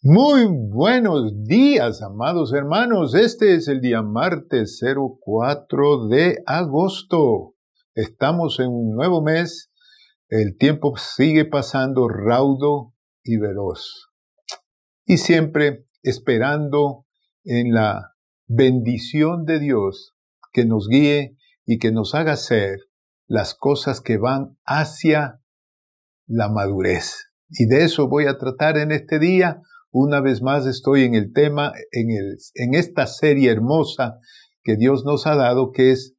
Muy buenos días, amados hermanos. Este es el día martes 04 de agosto. Estamos en un nuevo mes. El tiempo sigue pasando raudo y veloz. Y siempre esperando en la bendición de Dios que nos guíe y que nos haga hacer las cosas que van hacia la madurez. Y de eso voy a tratar en este día. Una vez más estoy en el tema, en esta serie hermosa que Dios nos ha dado, que es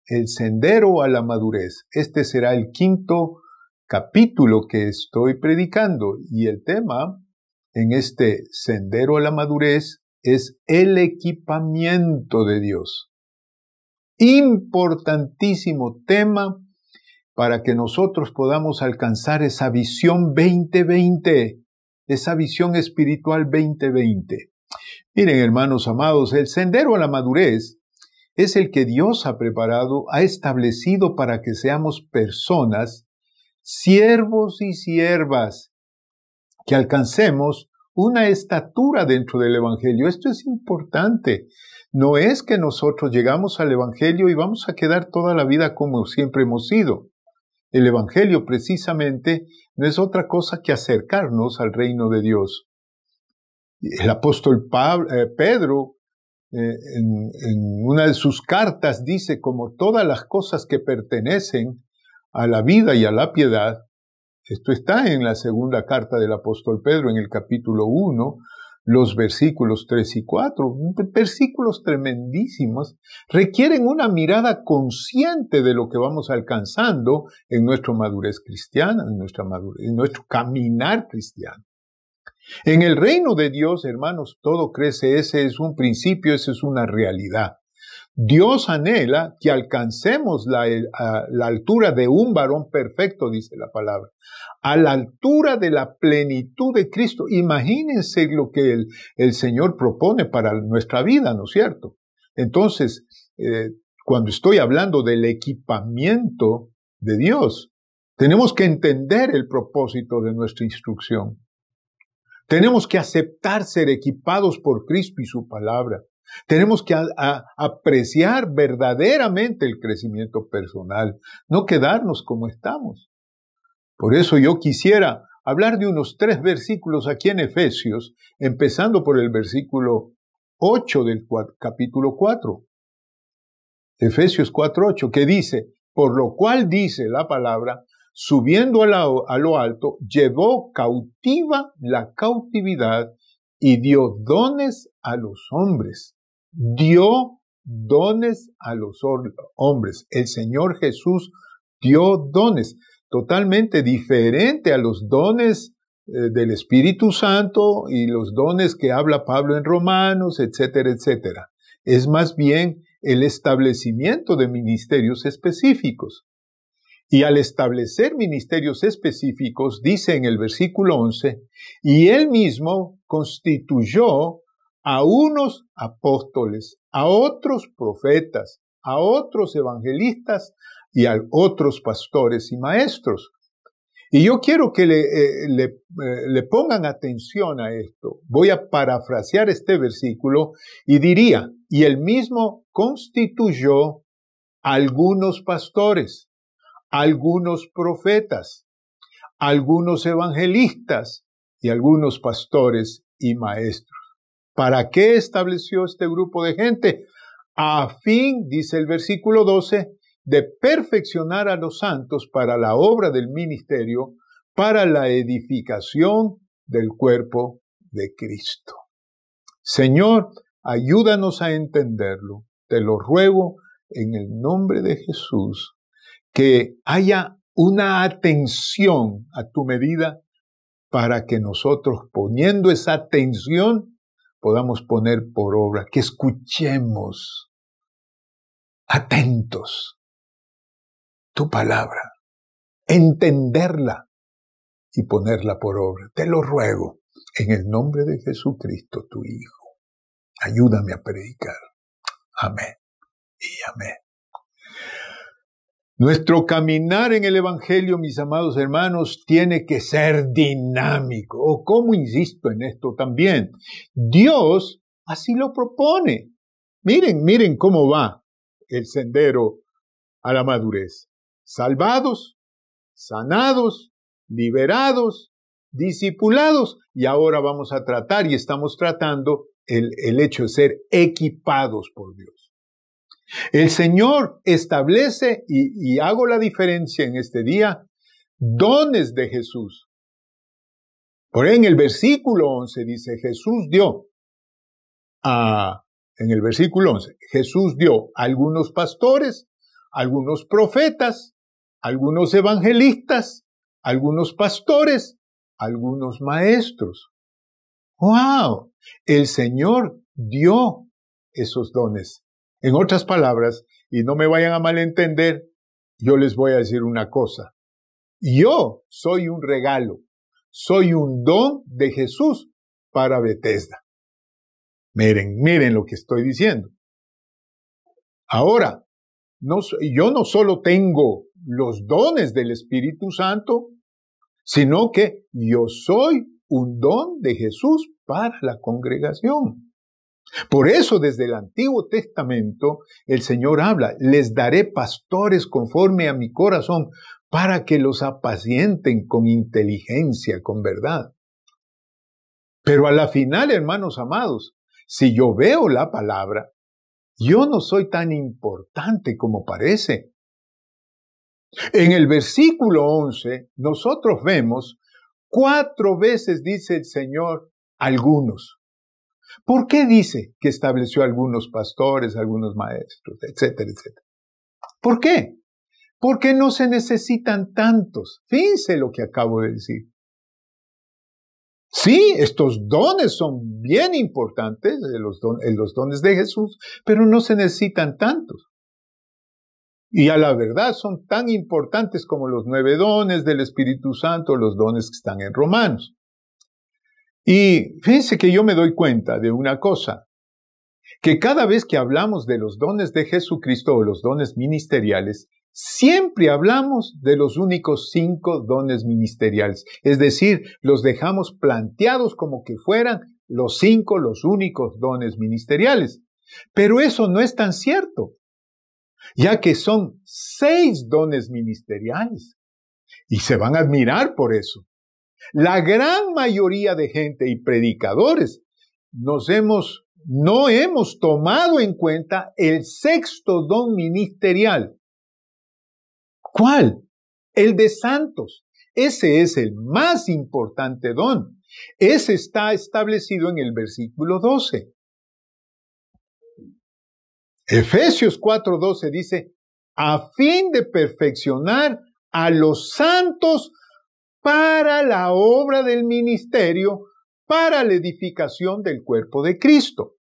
el sendero a la madurez. Este será el quinto capítulo que estoy predicando y el tema en este sendero a la madurez es el equipamiento de Dios. Importantísimo tema para que nosotros podamos alcanzar esa visión 2020. Esa visión espiritual 2020. Miren, hermanos amados, el sendero a la madurez es el que Dios ha preparado, ha establecido para que seamos personas, siervos y siervas, que alcancemos una estatura dentro del Evangelio. Esto es importante. No es que nosotros llegamos al Evangelio y vamos a quedar toda la vida como siempre hemos sido. El Evangelio precisamente no es otra cosa que acercarnos al reino de Dios. El apóstol Pedro, en una de sus cartas, dice, como todas las cosas que pertenecen a la vida y a la piedad, esto está en la segunda carta del apóstol Pedro, en el capítulo 1, los versículos 3 y 4, versículos tremendísimos, requieren una mirada consciente de lo que vamos alcanzando en nuestra madurez cristiana, en nuestro caminar cristiano. En el reino de Dios, hermanos, todo crece. Ese es un principio, esa es una realidad. Dios anhela que alcancemos la altura de un varón perfecto, dice la palabra, a la altura de la plenitud de Cristo. Imagínense lo que el Señor propone para nuestra vida, ¿no es cierto? Entonces, cuando estoy hablando del equipamiento de Dios, tenemos que entender el propósito de nuestra instrucción. Tenemos que aceptar ser equipados por Cristo y su palabra. Tenemos que apreciar verdaderamente el crecimiento personal, no quedarnos como estamos. Por eso yo quisiera hablar de unos 3 versículos aquí en Efesios, empezando por el versículo 8 del capítulo 4. Efesios 4:8, que dice, por lo cual dice la palabra, subiendo a lo alto, llevó cautiva la cautividad y dio dones a los hombres. Dio dones a los hombres. El Señor Jesús dio dones totalmente diferente a los dones del Espíritu Santo y los dones que habla Pablo en Romanos, etcétera, etcétera. Es más bien el establecimiento de ministerios específicos. Y al establecer ministerios específicos, dice en el versículo 11, y él mismo constituyó a unos apóstoles, a otros profetas, a otros evangelistas y a otros pastores y maestros. Y yo quiero que le pongan atención a esto. Voy a parafrasear este versículo y diría, y él mismo constituyó algunos pastores, algunos profetas, algunos evangelistas y algunos pastores y maestros. ¿Para qué estableció este grupo de gente? A fin, dice el versículo 12, de perfeccionar a los santos para la obra del ministerio, para la edificación del cuerpo de Cristo. Señor, ayúdanos a entenderlo. Te lo ruego en el nombre de Jesús, que haya una atención a tu medida para que nosotros, poniendo esa atención, podamos poner por obra, que escuchemos atentos tu palabra, entenderla y ponerla por obra. Te lo ruego en el nombre de Jesucristo, tu Hijo. Ayúdame a predicar. Amén y amén. Nuestro caminar en el Evangelio, mis amados hermanos, tiene que ser dinámico. O como insisto en esto también, Dios así lo propone. Miren cómo va el sendero a la madurez. Salvados, sanados, liberados, discipulados. Y ahora vamos a tratar y estamos tratando el hecho de ser equipados por Dios. El Señor establece, y hago la diferencia en este día, dones de Jesús. Por ahí en el versículo 11 dice, Jesús dio en el versículo 11, Jesús dio a algunos pastores, algunos profetas, algunos evangelistas, algunos pastores, algunos maestros. ¡Wow! El Señor dio esos dones. En otras palabras, y no me vayan a malentender, yo les voy a decir una cosa. Yo soy un regalo, soy un don de Jesús para Bethesda. Miren lo que estoy diciendo. Ahora, yo no solo tengo los dones del Espíritu Santo, sino que yo soy un don de Jesús para la congregación. Por eso, desde el Antiguo Testamento, el Señor habla, les daré pastores conforme a mi corazón, para que los apacienten con inteligencia, con verdad. Pero a la final, hermanos amados, si yo veo la palabra, yo no soy tan importante como parece. En el versículo 11, nosotros vemos 4 veces dice el Señor, algunos. ¿Por qué dice que estableció algunos pastores, algunos maestros, etcétera, etcétera? ¿Por qué? Porque no se necesitan tantos. Fíjense lo que acabo de decir. Sí, estos dones son bien importantes, los dones de Jesús, pero no se necesitan tantos. Y a la verdad son tan importantes como los 9 dones del Espíritu Santo, los dones que están en Romanos. Y fíjense que yo me doy cuenta de una cosa, que cada vez que hablamos de los dones de Jesucristo o los dones ministeriales, siempre hablamos de los únicos 5 dones ministeriales. Es decir, los dejamos planteados como que fueran los únicos dones ministeriales. Pero eso no es tan cierto, ya que son 6 dones ministeriales. Y se van a admirar por eso. La gran mayoría de gente y predicadores no hemos tomado en cuenta el 6º don ministerial. ¿Cuál? El de santos. Ese es el más importante don. Ese está establecido en el versículo 12. Efesios 4:12 dice, a fin de perfeccionar a los santos para la obra del ministerio, para la edificación del cuerpo de Cristo.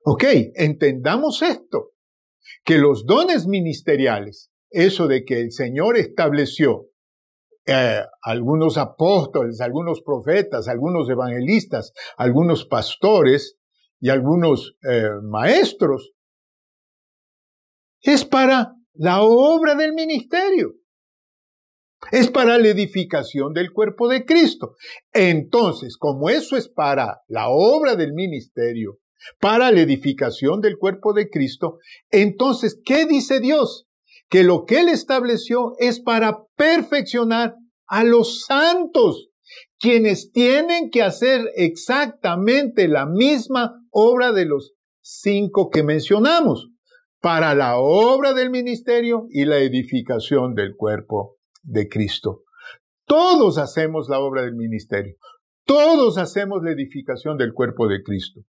Ok, entendamos esto, que los dones ministeriales, eso de que el Señor estableció algunos apóstoles, algunos profetas, algunos evangelistas, algunos pastores y algunos maestros, es para la obra del ministerio. Es para la edificación del cuerpo de Cristo. Entonces, como eso es para la obra del ministerio, para la edificación del cuerpo de Cristo, entonces, ¿qué dice Dios? Que lo que Él estableció es para perfeccionar a los santos, quienes tienen que hacer exactamente la misma obra de los 5 que mencionamos, para la obra del ministerio y la edificación del cuerpo de Cristo. Todos hacemos la obra del ministerio. Todos hacemos la edificación del cuerpo de Cristo.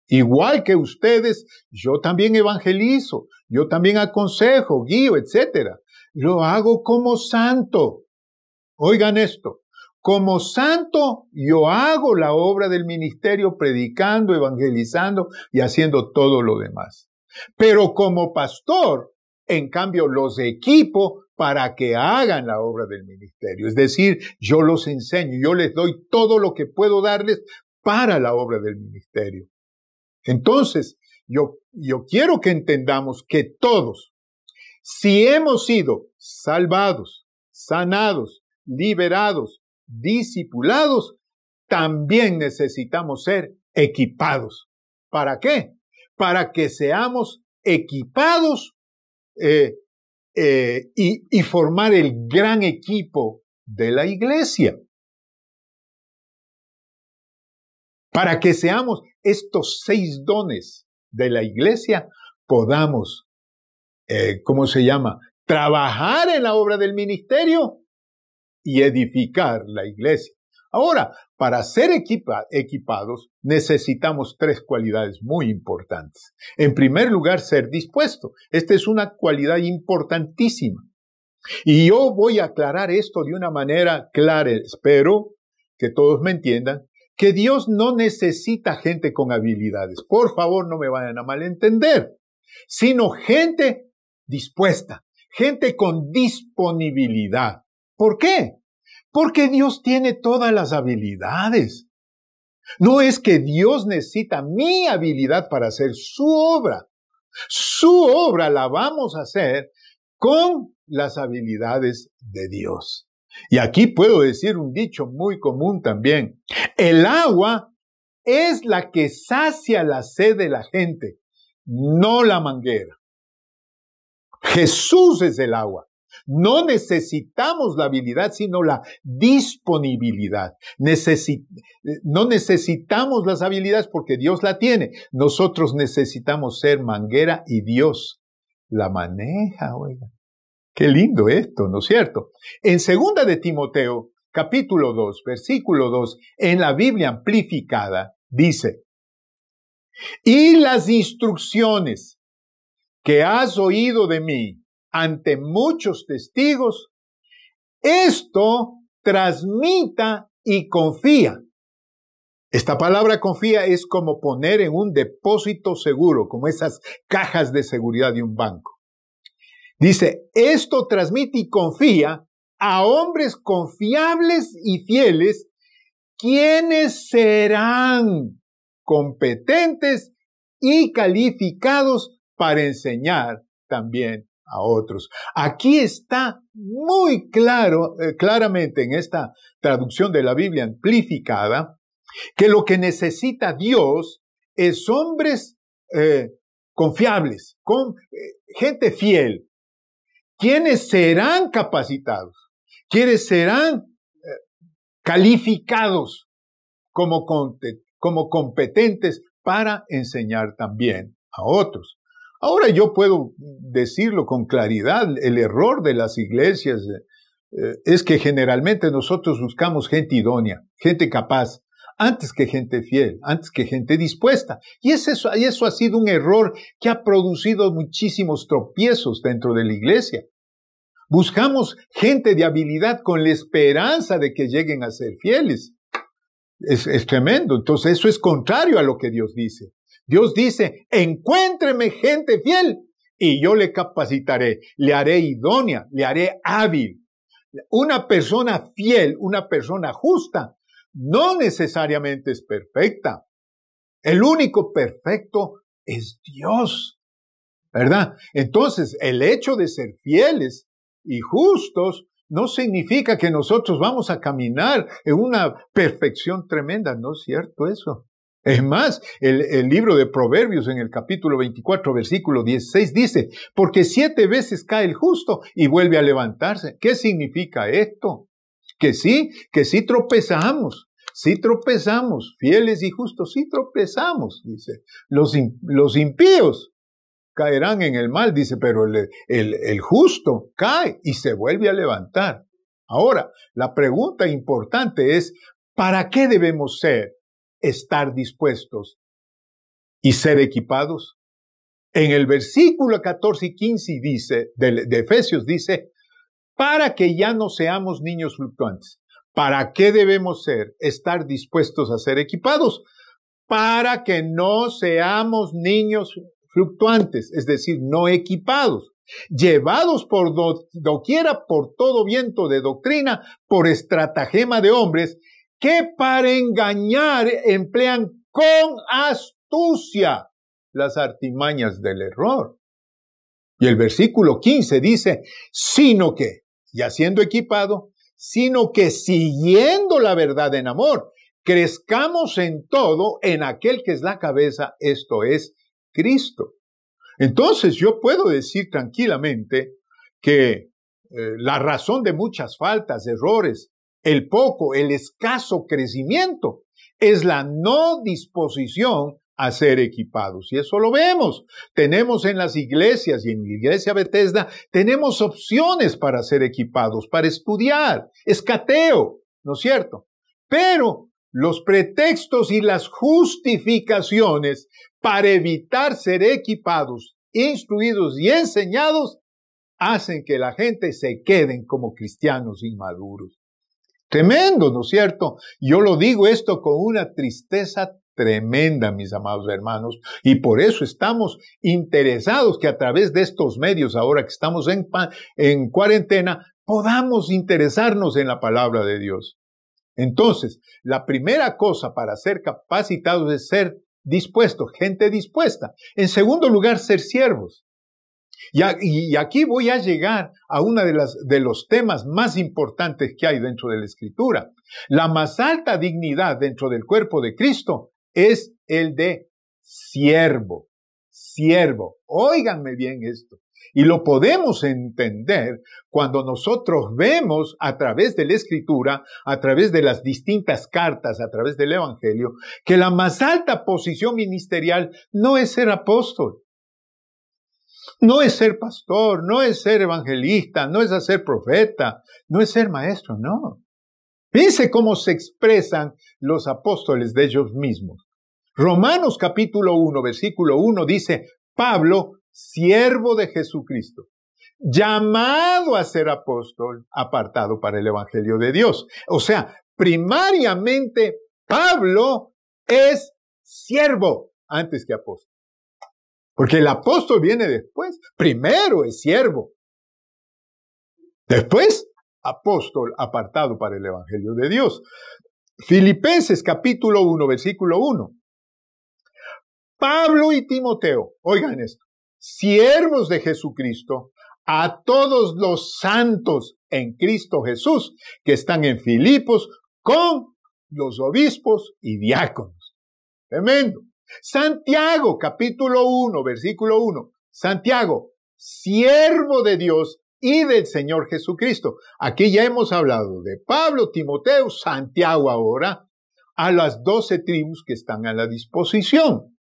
Igual que ustedes, yo también evangelizo, yo también aconsejo, guío, etc. Lo hago como santo. Oigan esto. Como santo, yo hago la obra del ministerio predicando, evangelizando y haciendo todo lo demás. Pero como pastor, en cambio, los equipo para que hagan la obra del ministerio. Es decir, yo los enseño, yo les doy todo lo que puedo darles para la obra del ministerio. Entonces, yo quiero que entendamos que todos, Si hemos sido salvados, sanados, liberados, discipulados, también necesitamos ser equipados. ¿Para qué? Para que seamos equipados y formar el gran equipo de la iglesia. Para que seamos estos 6 dones de la iglesia, podamos, trabajar en la obra del ministerio y edificar la iglesia. Ahora, para ser equipados, necesitamos 3 cualidades muy importantes. En primer lugar, ser dispuesto. Esta es una cualidad importantísima. Y yo voy a aclarar esto de una manera clara. Espero que todos me entiendan que Dios no necesita gente con habilidades. Por favor, no me vayan a malentender, sino gente dispuesta, gente con disponibilidad. ¿Por qué? Porque Dios tiene todas las habilidades. No es que Dios necesita mi habilidad para hacer su obra. Su obra la vamos a hacer con las habilidades de Dios. Y aquí puedo decir un dicho muy común también. El agua es la que sacia la sed de la gente, no la manguera. Jesús es el agua. No necesitamos la habilidad, sino la disponibilidad. No necesitamos las habilidades porque Dios la tiene. Nosotros necesitamos ser manguera y Dios la maneja, oiga. Qué lindo esto, ¿no es cierto? En 2 de Timoteo, capítulo 2, versículo 2, en la Biblia amplificada, dice: y las instrucciones que has oído de mí ante muchos testigos, esto transmita y confía. Esta palabra confía es como poner en un depósito seguro, como esas cajas de seguridad de un banco. Dice, esto transmite y confía a hombres confiables y fieles, quienes serán competentes y calificados para enseñar también a otros. Aquí está muy claramente en esta traducción de la Biblia amplificada, que lo que necesita Dios es hombres confiables, gente fiel, quienes serán capacitados, quienes serán calificados como competentes para enseñar también a otros. Ahora yo puedo decirlo con claridad, el error de las iglesias es que generalmente nosotros buscamos gente idónea, gente capaz, antes que gente fiel, antes que gente dispuesta. Y eso ha sido un error que ha producido muchísimos tropiezos dentro de la iglesia. Buscamos gente de habilidad con la esperanza de que lleguen a ser fieles. Es tremendo. Entonces eso es contrario a lo que Dios dice. Dios dice, encuéntreme gente fiel y yo le capacitaré, le haré idónea, le haré hábil. Una persona fiel, una persona justa, no necesariamente es perfecta. El único perfecto es Dios, ¿verdad? Entonces, el hecho de ser fieles y justos no significa que nosotros vamos a caminar en una perfección tremenda. No es cierto eso. Es más, el libro de Proverbios en el capítulo 24, versículo 16 dice, porque 7 veces cae el justo y vuelve a levantarse. ¿Qué significa esto? Que sí tropezamos, fieles y justos, sí tropezamos, dice. Los impíos caerán en el mal, dice, pero el justo cae y se vuelve a levantar. Ahora, la pregunta importante es, ¿para qué debemos estar dispuestos y ser equipados? En el versículo 14 y 15 dice, de Efesios dice, para que ya no seamos niños fluctuantes. ¿Para qué debemos estar dispuestos a ser equipados? Para que no seamos niños fluctuantes, es decir, no equipados, llevados por doquiera por todo viento de doctrina, por estratagema de hombres, que para engañar emplean con astucia las artimañas del error. Y el versículo 15 dice, sino que, ya siendo equipado, sino que siguiendo la verdad en amor, crezcamos en todo en aquel que es la cabeza, esto es Cristo. Entonces yo puedo decir tranquilamente que la razón de muchas faltas, errores, el poco, el escaso crecimiento, es la no disposición a ser equipados. Y eso lo vemos. Tenemos en las iglesias y en la iglesia Bethesda, tenemos opciones para ser equipados, para estudiar, escateo, ¿no es cierto? Pero los pretextos y las justificaciones para evitar ser equipados, instruidos y enseñados hacen que la gente se queden como cristianos inmaduros. Tremendo, ¿no es cierto? Yo lo digo esto con una tristeza tremenda, mis amados hermanos, y por eso estamos interesados que a través de estos medios, ahora que estamos en cuarentena, podamos interesarnos en la palabra de Dios. Entonces, la primera cosa para ser capacitados es ser dispuestos, gente dispuesta. En segundo lugar, ser siervos. Y aquí voy a llegar a uno de los temas más importantes que hay dentro de la Escritura. La más alta dignidad dentro del cuerpo de Cristo es el de siervo. Siervo. Óiganme bien esto. Y lo podemos entender cuando nosotros vemos a través de la Escritura, a través de las distintas cartas, a través del Evangelio, que la más alta posición ministerial no es ser apóstol. No es ser pastor, no es ser evangelista, no es ser profeta, no es ser maestro, no. Fíjense cómo se expresan los apóstoles de ellos mismos. Romanos capítulo 1, versículo 1 dice, Pablo, siervo de Jesucristo, llamado a ser apóstol, apartado para el evangelio de Dios. O sea, primariamente Pablo es siervo antes que apóstol. Porque el apóstol viene después. Primero es siervo. Después, apóstol apartado para el evangelio de Dios. Filipenses capítulo 1, versículo 1. Pablo y Timoteo, oigan esto, siervos de Jesucristo, a todos los santos en Cristo Jesús que están en Filipos con los obispos y diáconos. Tremendo. Santiago, capítulo 1, versículo 1. Santiago, siervo de Dios y del Señor Jesucristo. Aquí ya hemos hablado de Pablo, Timoteo, Santiago ahora, a las 12 tribus que están a la disposición.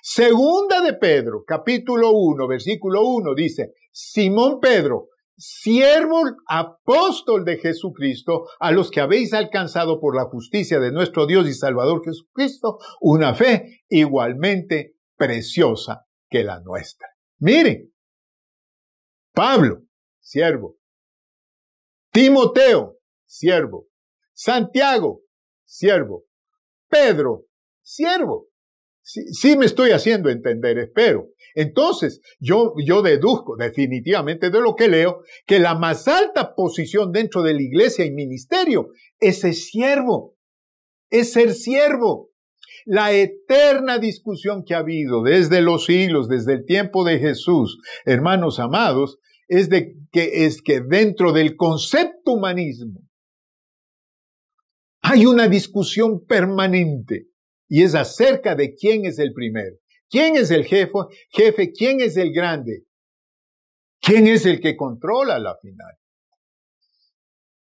Segunda de Pedro, capítulo 1, versículo 1, dice, Simón Pedro, siervo apóstol de Jesucristo, a los que habéis alcanzado por la justicia de nuestro Dios y Salvador Jesucristo, una fe igualmente preciosa que la nuestra. Miren, Pablo, siervo. Timoteo, siervo. Santiago, siervo. Pedro, siervo. Sí me estoy haciendo entender, espero. Entonces, yo deduzco definitivamente de lo que leo que la más alta posición dentro de la iglesia y ministerio es ser siervo. Es ser siervo. La eterna discusión que ha habido desde los siglos, desde el tiempo de Jesús, hermanos amados, es que dentro del concepto humanismo hay una discusión permanente. Y es acerca de quién es el primero, quién es el jefe, quién es el grande, quién es el que controla la final.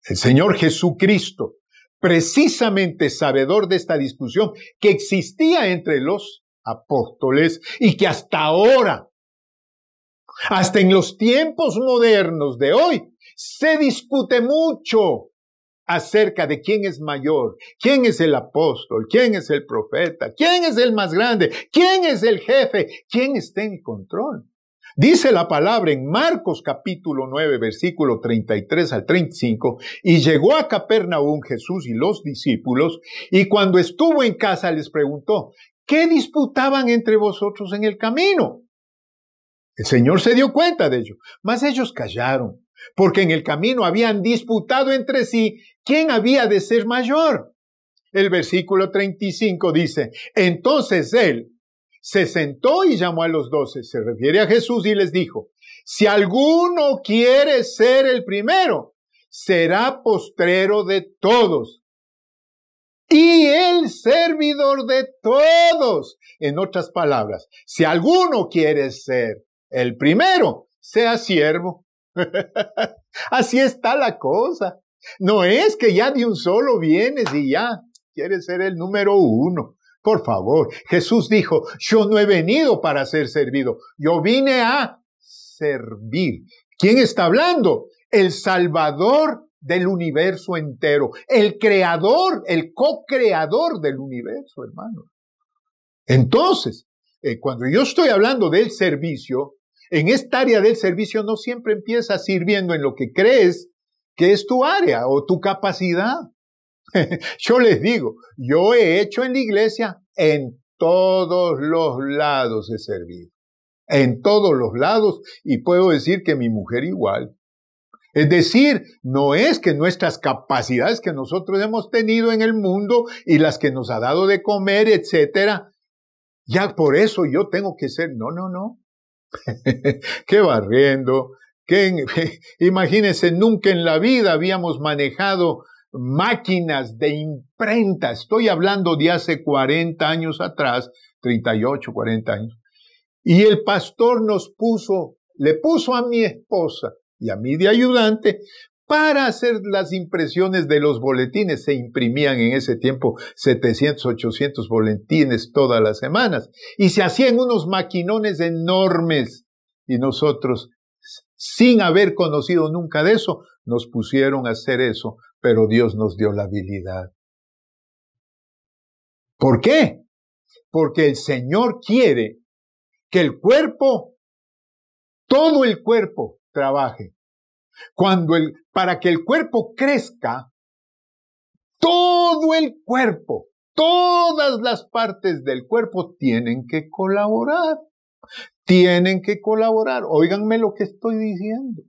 El Señor Jesucristo, precisamente sabedor de esta discusión que existía entre los apóstoles y que hasta ahora, hasta en los tiempos modernos de hoy, se discute mucho acerca de quién es mayor, quién es el apóstol, quién es el profeta, quién es el más grande, quién es el jefe, quién está en control. Dice la palabra en Marcos capítulo 9, versículo 33 al 35, y llegó a Capernaum Jesús y los discípulos, y cuando estuvo en casa les preguntó, ¿qué disputaban entre vosotros en el camino? El Señor se dio cuenta de ello, mas ellos callaron, porque en el camino habían disputado entre sí quién había de ser mayor. El versículo 35 dice, entonces él, se sentó y llamó a los 12. Se refiere a Jesús y les dijo, si alguno quiere ser el primero, será postrero de todos y el servidor de todos. En otras palabras, si alguno quiere ser el primero, sea siervo. Así está la cosa. No es que ya de un solo vienes y ya quieres ser el número uno. Por favor, Jesús dijo, yo no he venido para ser servido, yo vine a servir. ¿Quién está hablando? El Salvador del universo entero, el creador, el co-creador del universo, hermano. Entonces, cuando yo estoy hablando del servicio, en esta área del servicio no siempre empiezas sirviendo en lo que crees que es tu área o tu capacidad. Yo les digo, yo he hecho en la iglesia, en todos los lados he servido. En todos los lados, y puedo decir que mi mujer igual. Es decir, no es que nuestras capacidades que nosotros hemos tenido en el mundo y las que nos ha dado de comer, etcétera, ya por eso yo tengo que ser, no. Qué barriendo, imagínense, nunca en la vida habíamos manejado máquinas de imprenta. Estoy hablando de hace 40 años atrás, 38, 40 años. Y el pastor le puso a mi esposa y a mí de ayudante para hacer las impresiones de los boletines. Se imprimían en ese tiempo 700, 800 boletines todas las semanas. Y se hacían unos maquinones enormes. Y nosotros, sin haber conocido nunca de eso, nos pusieron a hacer eso. Pero Dios nos dio la habilidad. ¿Por qué? Porque el Señor quiere que el cuerpo, todo el cuerpo, trabaje. Para que el cuerpo crezca, todo el cuerpo, todas las partes del cuerpo tienen que colaborar. Tienen que colaborar. Óiganme lo que estoy diciendo.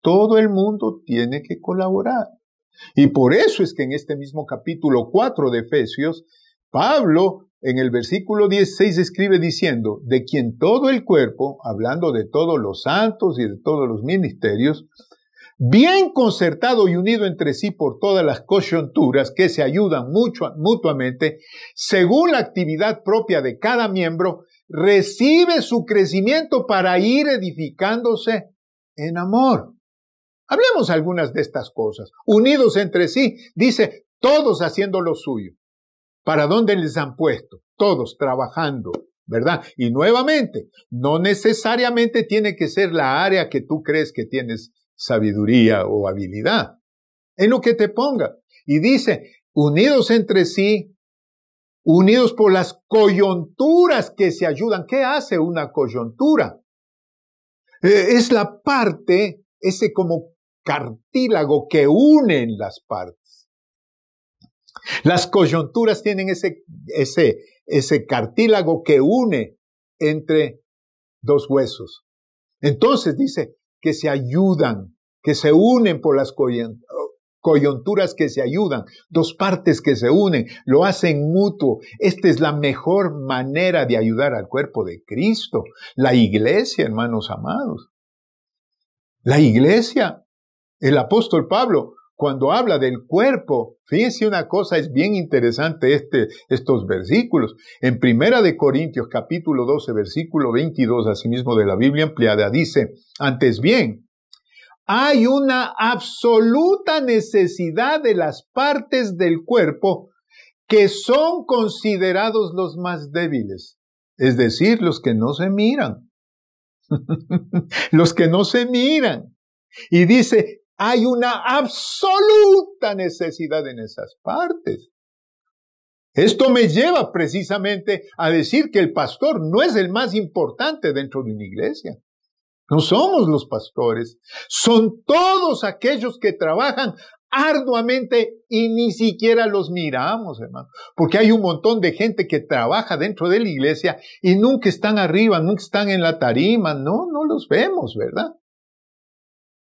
Todo el mundo tiene que colaborar. Y por eso es que en este mismo capítulo 4 de Efesios, Pablo en el versículo 16 escribe diciendo, de quien todo el cuerpo, hablando de todos los santos y de todos los ministerios, bien concertado y unido entre sí por todas las coyunturas que se ayudan mutuamente, según la actividad propia de cada miembro, recibe su crecimiento para ir edificándose en amor. Hablemos algunas de estas cosas. Unidos entre sí, dice, todos haciendo lo suyo. ¿Para dónde les han puesto? Todos trabajando, ¿verdad? Y nuevamente, no necesariamente tiene que ser la área que tú crees que tienes sabiduría o habilidad. En lo que te ponga. Y dice, unidos entre sí, unidos por las coyunturas que se ayudan. ¿Qué hace una coyuntura? Es la parte, ese como cartílago que une las partes. Las coyunturas tienen ese cartílago que une entre dos huesos. Entonces dice que se ayudan, que se unen por las coyunturas que se ayudan, dos partes que se unen, lo hacen mutuo. Esta es la mejor manera de ayudar al cuerpo de Cristo. La iglesia, hermanos amados. La iglesia, el apóstol Pablo, cuando habla del cuerpo, fíjense una cosa, es bien interesante estos versículos. En 1 de Corintios, capítulo 12, versículo 22, asimismo de la Biblia ampliada, dice, antes bien, hay una absoluta necesidad de las partes del cuerpo que son considerados los más débiles, es decir, los que no se miran. Los que no se miran. Y dice, hay una absoluta necesidad en esas partes. Esto me lleva precisamente a decir que el pastor no es el más importante dentro de una iglesia. No somos los pastores, son todos aquellos que trabajan arduamente y ni siquiera los miramos, hermano. Porque hay un montón de gente que trabaja dentro de la iglesia y nunca están arriba, nunca están en la tarima, no los vemos, ¿verdad?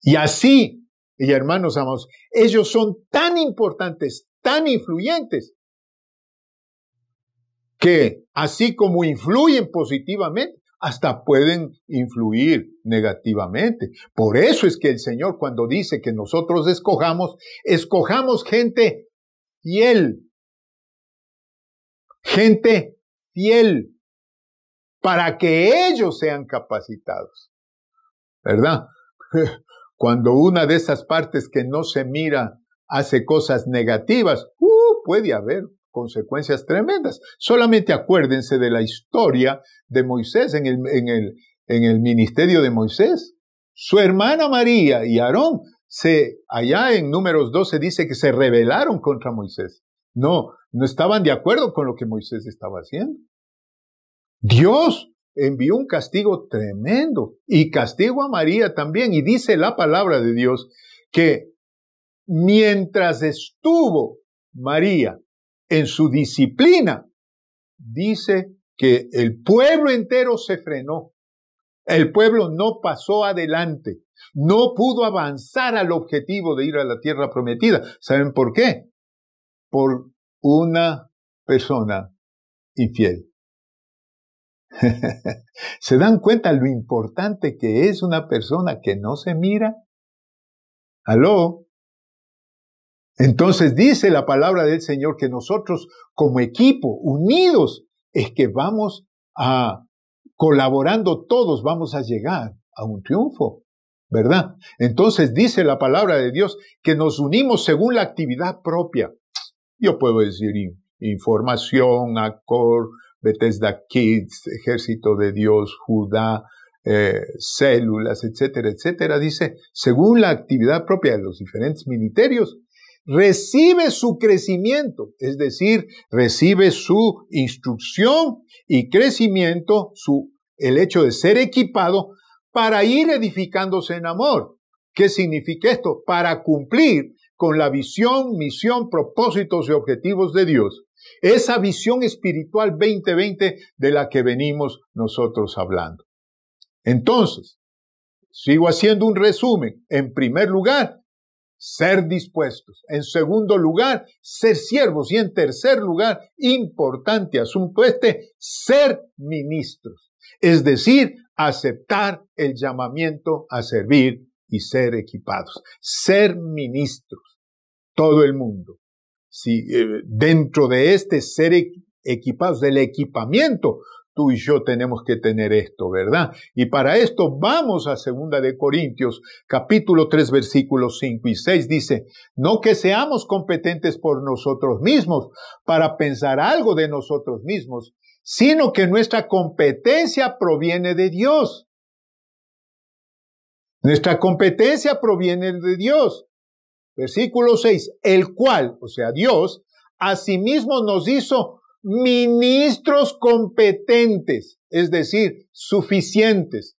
Y así, y hermanos amados, ellos son tan importantes, tan influyentes, que así como influyen positivamente, hasta pueden influir negativamente. Por eso es que el Señor, cuando dice que nosotros escojamos gente fiel. Gente fiel, para que ellos sean capacitados, ¿verdad? Cuando una de esas partes que no se mira hace cosas negativas, puede haber consecuencias tremendas. Solamente acuérdense de la historia de Moisés en el ministerio de Moisés. Su hermana María y Aarón, allá en Números 12 dice que se rebelaron contra Moisés. No estaban de acuerdo con lo que Moisés estaba haciendo. Dios envió un castigo tremendo y castigo a María también. Y dice la palabra de Dios que mientras estuvo María en su disciplina, dice que el pueblo entero se frenó. El pueblo no pasó adelante. No pudo avanzar al objetivo de ir a la tierra prometida. ¿Saben por qué? Por una persona infiel. ¿Se dan cuenta lo importante que es una persona que no se mira? ¿Aló? Entonces dice la palabra del Señor que nosotros como equipo, unidos, es que vamos colaborando todos, vamos a llegar a un triunfo, ¿verdad? Entonces dice la palabra de Dios que nos unimos según la actividad propia. Yo puedo decir información, ACOR, Bethesda Kids, Ejército de Dios, Judá, células, etcétera, etcétera. Dice, según la actividad propia de los diferentes ministerios, recibe su crecimiento, es decir, recibe su instrucción y crecimiento, el hecho de ser equipado para ir edificándose en amor. ¿Qué significa esto? Para cumplir con la visión, misión, propósitos y objetivos de Dios. Esa visión espiritual 2020 de la que venimos nosotros hablando. Entonces, sigo haciendo un resumen. En primer lugar, ser dispuestos. En segundo lugar, ser siervos. Y en tercer lugar, importante asunto ser ministros. Es decir, aceptar el llamamiento a servir y ser equipados. Ser ministros. Todo el mundo. Si dentro de ser equipados, del equipamiento, tú y yo tenemos que tener esto, ¿verdad? Y para esto vamos a 2 de Corintios, capítulo 3, versículos 5 y 6, dice, no que seamos competentes por nosotros mismos para pensar algo de nosotros mismos, sino que nuestra competencia proviene de Dios. Nuestra competencia proviene de Dios. Versículo 6, el cual, o sea, Dios, asimismo nos hizo ministros competentes, es decir, suficientes,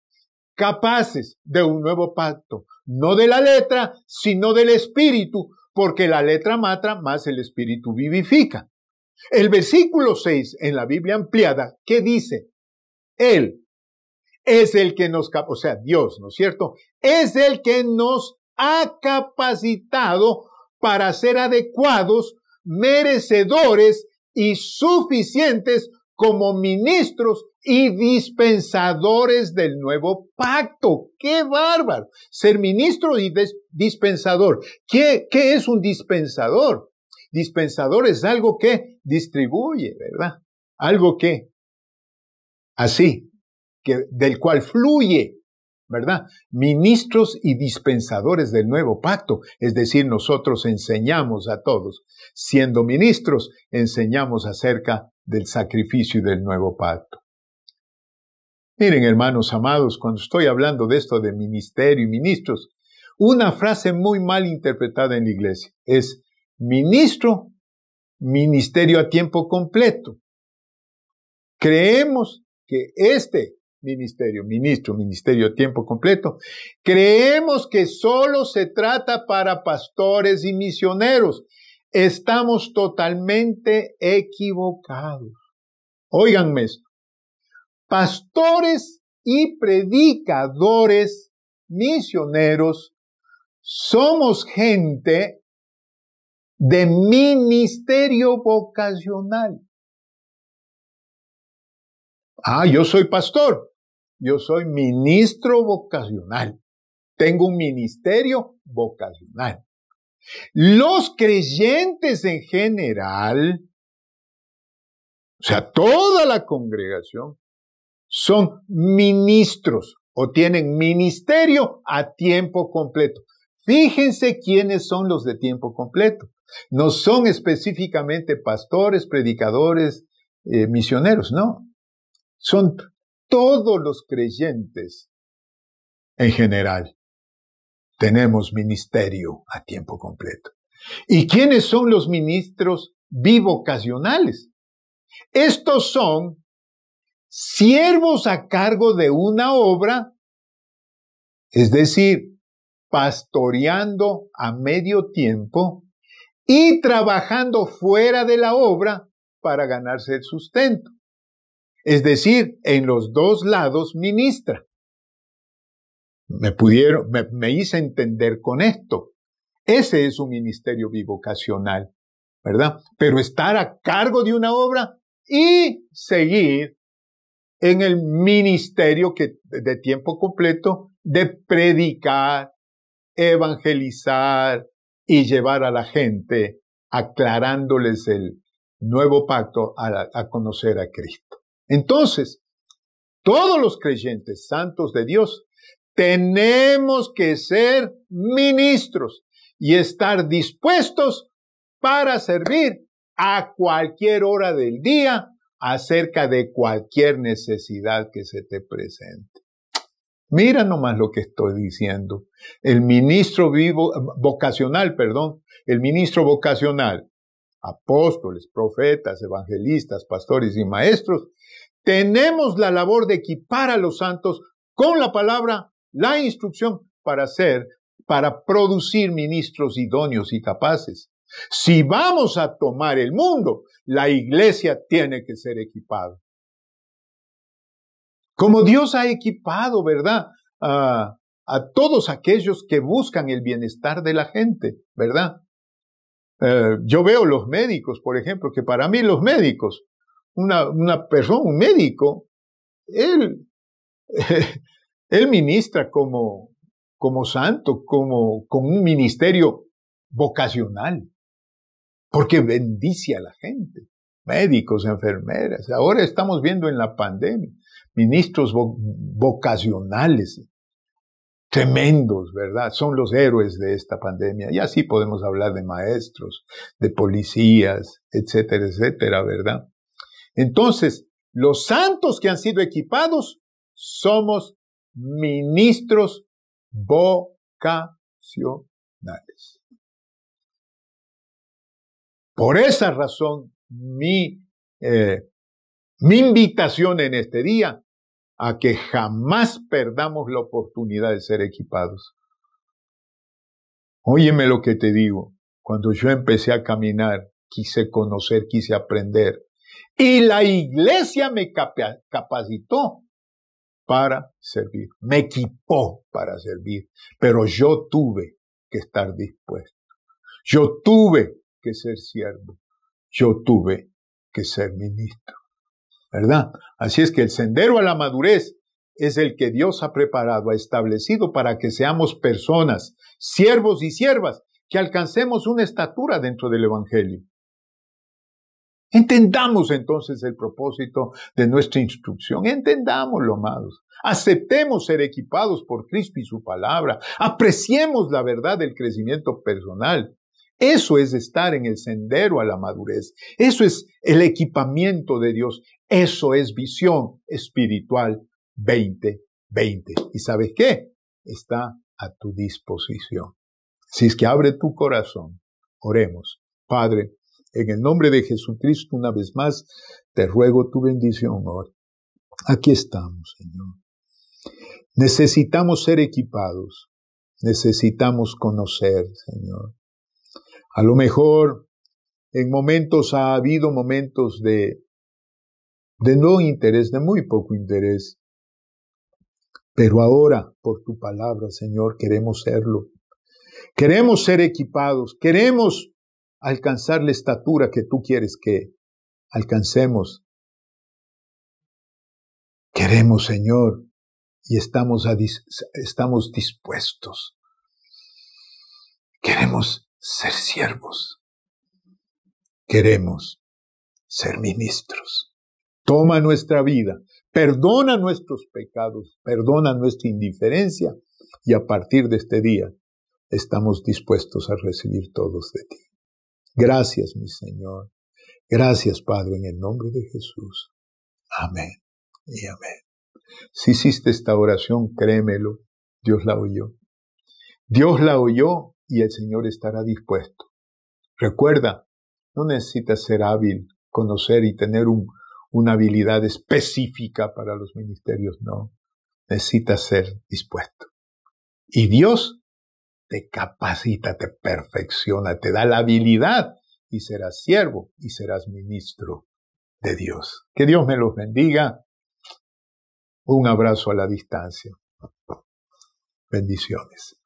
capaces de un nuevo pacto, no de la letra, sino del espíritu, porque la letra mata, más el espíritu vivifica. El versículo 6 en la Biblia ampliada, ¿qué dice? Él es el que nos, o sea, Dios, ¿no es cierto? Es el que nos ha capacitado para ser adecuados, merecedores y suficientes como ministros y dispensadores del nuevo pacto. ¡Qué bárbaro! Ser ministro y dispensador. ¿Qué es un dispensador? Dispensador es algo que distribuye, ¿verdad? Algo que, así, del cual fluye, ¿verdad? Ministros y dispensadores del nuevo pacto, es decir, nosotros enseñamos a todos. Siendo ministros, enseñamos acerca del sacrificio y del nuevo pacto. Miren, hermanos amados, cuando estoy hablando de esto de ministerio y ministros, una frase muy mal interpretada en la iglesia es ministro, ministerio a tiempo completo. Creemos que ministerio a tiempo completo, creemos que solo se trata para pastores y misioneros. Estamos totalmente equivocados. Óiganme esto. Pastores y predicadores, misioneros, somos gente de ministerio vocacional. Yo soy pastor. Yo soy ministro vocacional. Tengo un ministerio vocacional. Los creyentes en general, o sea, toda la congregación, son ministros o tienen ministerio a tiempo completo. Fíjense quiénes son los de tiempo completo. No son específicamente pastores, predicadores, misioneros, no. Son todos los creyentes en general. Tenemos ministerio a tiempo completo. ¿Y quiénes son los ministros bivocacionales? Estos son siervos a cargo de una obra, es decir, pastoreando a medio tiempo y trabajando fuera de la obra para ganarse el sustento. Es decir, en los dos lados ministra. Me hice entender con esto. Ese es un ministerio bivocacional, ¿verdad? Pero estar a cargo de una obra y seguir en el ministerio de tiempo completo de predicar, evangelizar y llevar a la gente, aclarándoles el nuevo pacto a conocer a Cristo. Entonces, todos los creyentes santos de Dios tenemos que ser ministros y estar dispuestos para servir a cualquier hora del día acerca de cualquier necesidad que se te presente. Mira nomás lo que estoy diciendo. El ministro vocacional, apóstoles, profetas, evangelistas, pastores y maestros, tenemos la labor de equipar a los santos con la palabra, la instrucción para producir ministros idóneos y capaces. Si vamos a tomar el mundo, la iglesia tiene que ser equipada. Como Dios ha equipado, ¿verdad? A todos aquellos que buscan el bienestar de la gente, ¿verdad? Yo veo los médicos, por ejemplo, que para mí los médicos, un médico, él ministra como santo, con un ministerio vocacional, porque bendice a la gente, médicos, enfermeras. Ahora estamos viendo en la pandemia ministros vocacionales, tremendos, ¿verdad? Son los héroes de esta pandemia. Y así podemos hablar de maestros, de policías, etcétera, etcétera, ¿verdad? Entonces, los santos que han sido equipados somos ministros vocacionales. Por esa razón, mi invitación en este día a que jamás perdamos la oportunidad de ser equipados. Óyeme lo que te digo. Cuando yo empecé a caminar, quise conocer, quise aprender. Y la iglesia me capacitó para servir. Me equipó para servir. Pero yo tuve que estar dispuesto. Yo tuve que ser siervo. Yo tuve que ser ministro. ¿Verdad? Así es que el sendero a la madurez es el que Dios ha preparado, ha establecido para que seamos personas, siervos y siervas, que alcancemos una estatura dentro del Evangelio. Entendamos entonces el propósito de nuestra instrucción. Entendámoslo, amados. Aceptemos ser equipados por Cristo y su palabra. Apreciemos la verdad del crecimiento personal. Eso es estar en el sendero a la madurez. Eso es el equipamiento de Dios. Eso es visión espiritual 2020. ¿Y sabes qué? Está a tu disposición. Si es que abre tu corazón, oremos. Padre, en el nombre de Jesucristo, una vez más, te ruego tu bendición hoy. Aquí estamos, Señor. Necesitamos ser equipados. Necesitamos conocer, Señor. A lo mejor en momentos ha habido momentos de no interés, de muy poco interés. Pero ahora, por tu palabra, Señor, queremos serlo. Queremos ser equipados. Queremos alcanzar la estatura que tú quieres que alcancemos. Queremos, Señor, y estamos dispuestos. Queremos ser siervos. Queremos ser ministros. Toma nuestra vida, perdona nuestros pecados, perdona nuestra indiferencia, y a partir de este día estamos dispuestos a recibir todos de ti. Gracias, mi Señor. Gracias, Padre, en el nombre de Jesús. Amén y amén. Si hiciste esta oración, créemelo, Dios la oyó. Dios la oyó y el Señor estará dispuesto. Recuerda, no necesitas ser hábil, conocer y tener una habilidad específica para los ministerios, no. Necesitas ser dispuesto. Y Dios te capacita, te perfecciona, te da la habilidad y serás siervo y serás ministro de Dios. Que Dios me los bendiga. Un abrazo a la distancia. Bendiciones.